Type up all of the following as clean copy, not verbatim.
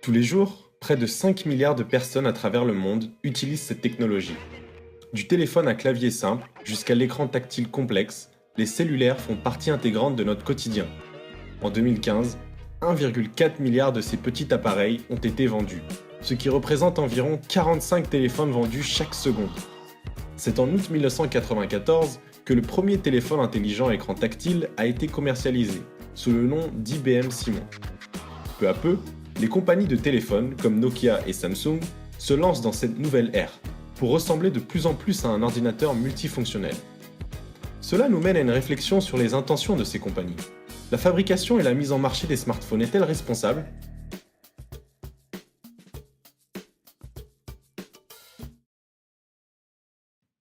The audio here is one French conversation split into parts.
Tous les jours, près de 5 milliards de personnes à travers le monde utilisent cette technologie. Du téléphone à clavier simple jusqu'à l'écran tactile complexe, les cellulaires font partie intégrante de notre quotidien. En 2015, 1,4 milliard de ces petits appareils ont été vendus, ce qui représente environ 45 téléphones vendus chaque seconde. C'est en août 1994 que le premier téléphone intelligent à écran tactile a été commercialisé, sous le nom d'IBM Simon. Peu à peu, les compagnies de téléphones comme Nokia et Samsung se lancent dans cette nouvelle ère, pour ressembler de plus en plus à un ordinateur multifonctionnel. Cela nous mène à une réflexion sur les intentions de ces compagnies. La fabrication et la mise en marché des smartphones est-elle responsable ?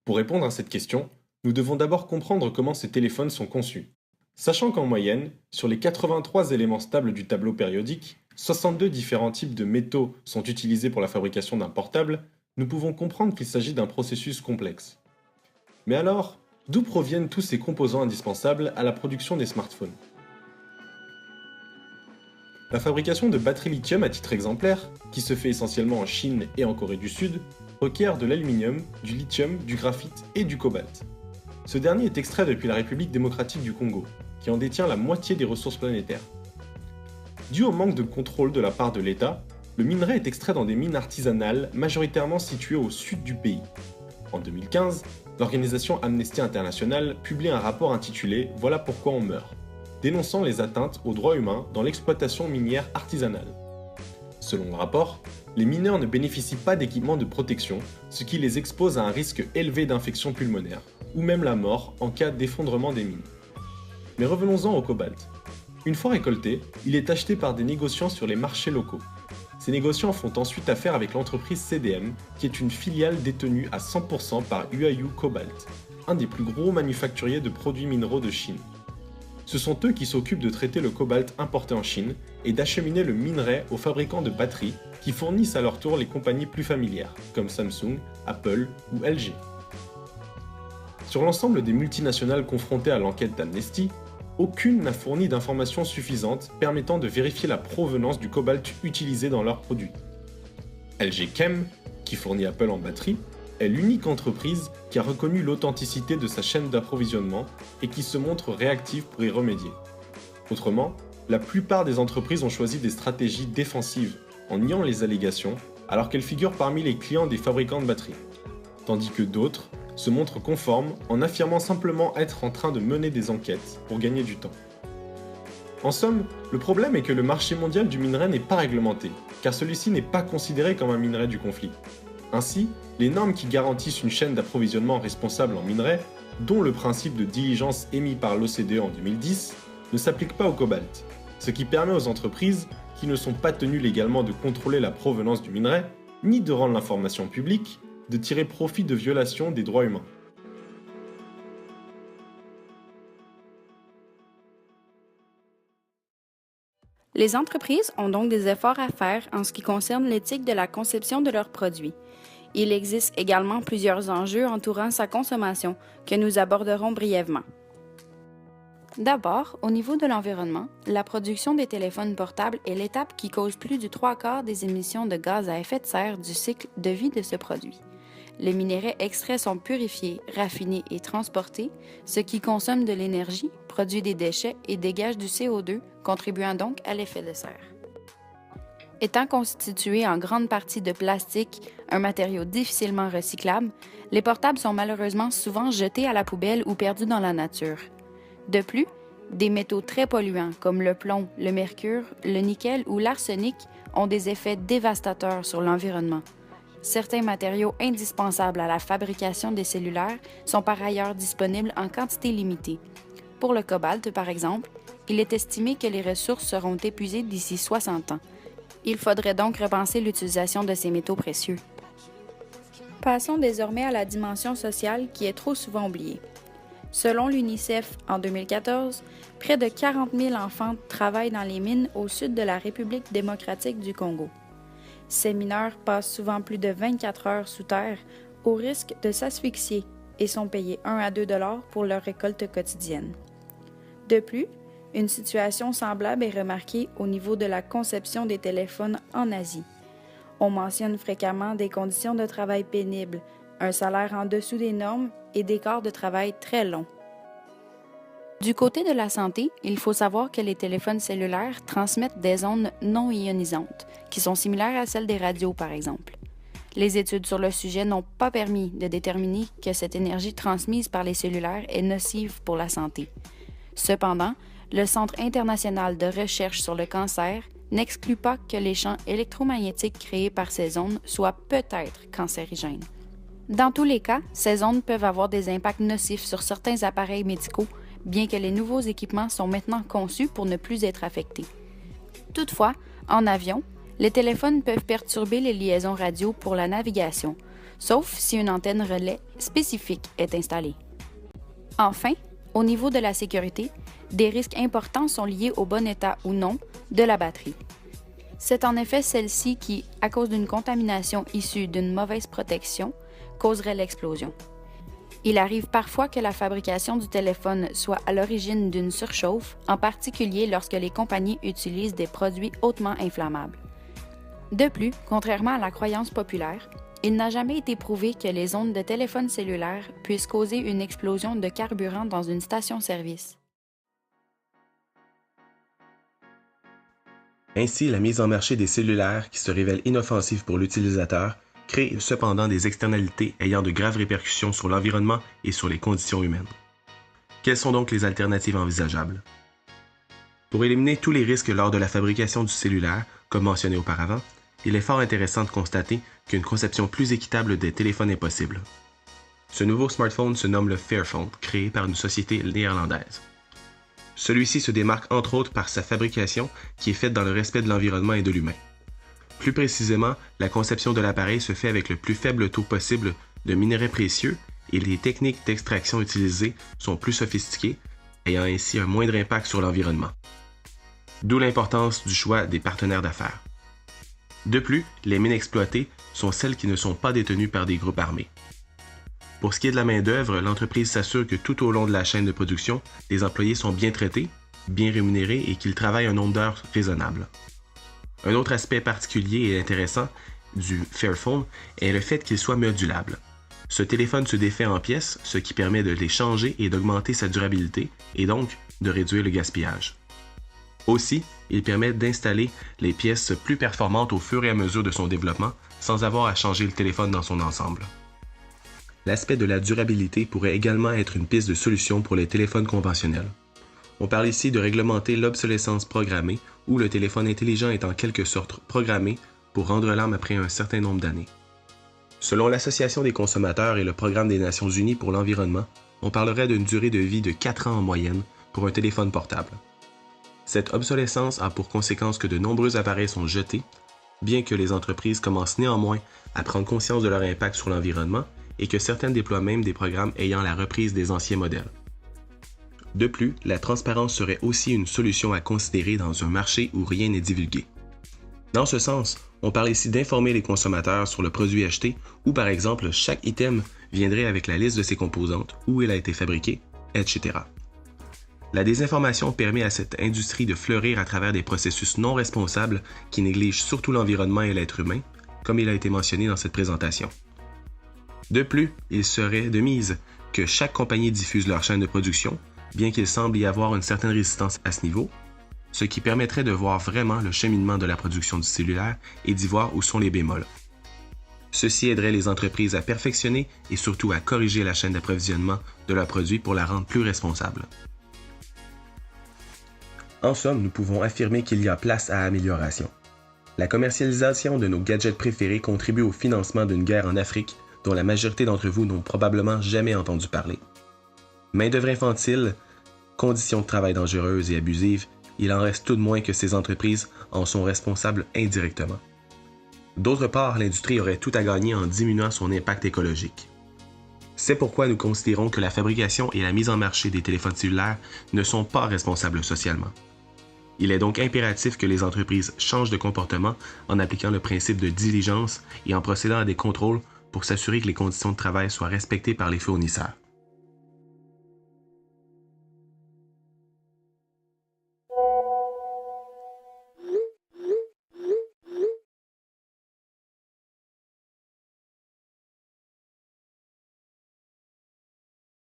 Pour répondre à cette question, nous devons d'abord comprendre comment ces téléphones sont conçus. Sachant qu'en moyenne, sur les 83 éléments stables du tableau périodique, 62 différents types de métaux sont utilisés pour la fabrication d'un portable, nous pouvons comprendre qu'il s'agit d'un processus complexe. Mais alors, d'où proviennent tous ces composants indispensables à la production des smartphones ? La fabrication de batteries lithium à titre exemplaire, qui se fait essentiellement en Chine et en Corée du Sud, requiert de l'aluminium, du lithium, du graphite et du cobalt. Ce dernier est extrait depuis la République démocratique du Congo, qui en détient la moitié des ressources planétaires. Dû au manque de contrôle de la part de l'État, le minerai est extrait dans des mines artisanales majoritairement situées au sud du pays. En 2015, l'organisation Amnesty International publie un rapport intitulé « Voilà pourquoi on meurt », dénonçant les atteintes aux droits humains dans l'exploitation minière artisanale. Selon le rapport, les mineurs ne bénéficient pas d'équipements de protection, ce qui les expose à un risque élevé d'infection pulmonaire, ou même la mort en cas d'effondrement des mines. Mais revenons-en au cobalt. Une fois récolté, il est acheté par des négociants sur les marchés locaux. Ces négociants font ensuite affaire avec l'entreprise CDM, qui est une filiale détenue à 100% par Huayou Cobalt, un des plus gros manufacturiers de produits minéraux de Chine. Ce sont eux qui s'occupent de traiter le cobalt importé en Chine et d'acheminer le minerai aux fabricants de batteries qui fournissent à leur tour les compagnies plus familières, comme Samsung, Apple ou LG. Sur l'ensemble des multinationales confrontées à l'enquête d'Amnesty, aucune n'a fourni d'informations suffisantes permettant de vérifier la provenance du cobalt utilisé dans leurs produits. LG Chem, qui fournit Apple en batterie, est l'unique entreprise qui a reconnu l'authenticité de sa chaîne d'approvisionnement et qui se montre réactive pour y remédier. Autrement, la plupart des entreprises ont choisi des stratégies défensives en niant les allégations alors qu'elles figurent parmi les clients des fabricants de batteries, tandis que d'autres se montrent conformes en affirmant simplement être en train de mener des enquêtes pour gagner du temps. En somme, le problème est que le marché mondial du minerai n'est pas réglementé, car celui-ci n'est pas considéré comme un minerai du conflit. Ainsi, les normes qui garantissent une chaîne d'approvisionnement responsable en minerai, dont le principe de diligence émis par l'OCDE en 2010, ne s'appliquent pas au cobalt, ce qui permet aux entreprises, qui ne sont pas tenues légalement de contrôler la provenance du minerai, ni de rendre l'information publique, de tirer profit de violations des droits humains. Les entreprises ont donc des efforts à faire en ce qui concerne l'éthique de la conception de leurs produits. Il existe également plusieurs enjeux entourant sa consommation que nous aborderons brièvement. D'abord, au niveau de l'environnement, la production des téléphones portables est l'étape qui cause plus du 3/4 des émissions de gaz à effet de serre du cycle de vie de ce produit. Les minerais extraits sont purifiés, raffinés et transportés, ce qui consomme de l'énergie, produit des déchets et dégage du CO2, contribuant donc à l'effet de serre. Étant constitués en grande partie de plastique, un matériau difficilement recyclable, les portables sont malheureusement souvent jetés à la poubelle ou perdus dans la nature. De plus, des métaux très polluants comme le plomb, le mercure, le nickel ou l'arsenic ont des effets dévastateurs sur l'environnement. Certains matériaux indispensables à la fabrication des cellulaires sont par ailleurs disponibles en quantité limitée. Pour le cobalt, par exemple, il est estimé que les ressources seront épuisées d'ici 60 ans. Il faudrait donc repenser l'utilisation de ces métaux précieux. Passons désormais à la dimension sociale qui est trop souvent oubliée. Selon l'UNICEF, en 2014, près de 40 000 enfants travaillent dans les mines au sud de la République démocratique du Congo. Ces mineurs passent souvent plus de 24 heures sous terre au risque de s'asphyxier et sont payés 1 à 2 $ pour leur récolte quotidienne. De plus, Une situation semblable est remarquée au niveau de la conception des téléphones en Asie. On mentionne fréquemment des conditions de travail pénibles, un salaire en dessous des normes et des quarts de travail très longs. Du côté de la santé, il faut savoir que les téléphones cellulaires transmettent des ondes non ionisantes, qui sont similaires à celles des radios par exemple. Les études sur le sujet n'ont pas permis de déterminer que cette énergie transmise par les cellulaires est nocive pour la santé. Cependant, le Centre international de recherche sur le cancer n'exclut pas que les champs électromagnétiques créés par ces ondes soient peut-être cancérigènes. Dans tous les cas, ces ondes peuvent avoir des impacts nocifs sur certains appareils médicaux, bien que les nouveaux équipements sont maintenant conçus pour ne plus être affectés. Toutefois, en avion, les téléphones peuvent perturber les liaisons radio pour la navigation, sauf si une antenne relais spécifique est installée. Enfin, au niveau de la sécurité, des risques importants sont liés au bon état ou non de la batterie. C'est en effet celle-ci qui, à cause d'une contamination issue d'une mauvaise protection, causerait l'explosion. Il arrive parfois que la fabrication du téléphone soit à l'origine d'une surchauffe, en particulier lorsque les compagnies utilisent des produits hautement inflammables. De plus, contrairement à la croyance populaire, il n'a jamais été prouvé que les ondes de téléphone cellulaire puissent causer une explosion de carburant dans une station-service. Ainsi, la mise en marché des cellulaires, qui se révèle inoffensive pour l'utilisateur, crée cependant des externalités ayant de graves répercussions sur l'environnement et sur les conditions humaines. Quelles sont donc les alternatives envisageables? Pour éliminer tous les risques lors de la fabrication du cellulaire, comme mentionné auparavant, il est fort intéressant de constater qu'une conception plus équitable des téléphones est possible. Ce nouveau smartphone se nomme le Fairphone, créé par une société néerlandaise. Celui-ci se démarque entre autres par sa fabrication qui est faite dans le respect de l'environnement et de l'humain. Plus précisément, la conception de l'appareil se fait avec le plus faible taux possible de minerais précieux et les techniques d'extraction utilisées sont plus sophistiquées, ayant ainsi un moindre impact sur l'environnement. D'où l'importance du choix des partenaires d'affaires. De plus, les mines exploitées sont celles qui ne sont pas détenues par des groupes armés. Pour ce qui est de la main-d'œuvre, l'entreprise s'assure que tout au long de la chaîne de production, les employés sont bien traités, bien rémunérés et qu'ils travaillent un nombre d'heures raisonnable. Un autre aspect particulier et intéressant du Fairphone est le fait qu'il soit modulable. Ce téléphone se défait en pièces, ce qui permet de les changer et d'augmenter sa durabilité et donc de réduire le gaspillage. Aussi, il permet d'installer les pièces plus performantes au fur et à mesure de son développement sans avoir à changer le téléphone dans son ensemble. L'aspect de la durabilité pourrait également être une piste de solution pour les téléphones conventionnels. On parle ici de réglementer l'obsolescence programmée, où le téléphone intelligent est en quelque sorte programmé pour rendre l'âme après un certain nombre d'années. Selon l'Association des consommateurs et le Programme des Nations Unies pour l'environnement, on parlerait d'une durée de vie de 4 ans en moyenne pour un téléphone portable. Cette obsolescence a pour conséquence que de nombreux appareils sont jetés, bien que les entreprises commencent néanmoins à prendre conscience de leur impact sur l'environnement et que certaines déploient même des programmes ayant la reprise des anciens modèles. De plus, la transparence serait aussi une solution à considérer dans un marché où rien n'est divulgué. Dans ce sens, on parle ici d'informer les consommateurs sur le produit acheté ou par exemple chaque item viendrait avec la liste de ses composantes, où il a été fabriqué, etc. La désinformation permet à cette industrie de fleurir à travers des processus non responsables qui négligent surtout l'environnement et l'être humain, comme il a été mentionné dans cette présentation. De plus, il serait de mise que chaque compagnie diffuse leur chaîne de production, bien qu'il semble y avoir une certaine résistance à ce niveau, ce qui permettrait de voir vraiment le cheminement de la production du cellulaire et d'y voir où sont les bémols. Ceci aiderait les entreprises à perfectionner et surtout à corriger la chaîne d'approvisionnement de leurs produits pour la rendre plus responsable. En somme, nous pouvons affirmer qu'il y a place à amélioration. La commercialisation de nos gadgets préférés contribue au financement d'une guerre en Afrique dont la majorité d'entre vous n'ont probablement jamais entendu parler. Main-d'œuvre infantile, conditions de travail dangereuses et abusives, il en reste tout de moins que ces entreprises en sont responsables indirectement. D'autre part, l'industrie aurait tout à gagner en diminuant son impact écologique. C'est pourquoi nous considérons que la fabrication et la mise en marché des téléphones cellulaires ne sont pas responsables socialement. Il est donc impératif que les entreprises changent de comportement en appliquant le principe de diligence et en procédant à des contrôles pour s'assurer que les conditions de travail soient respectées par les fournisseurs.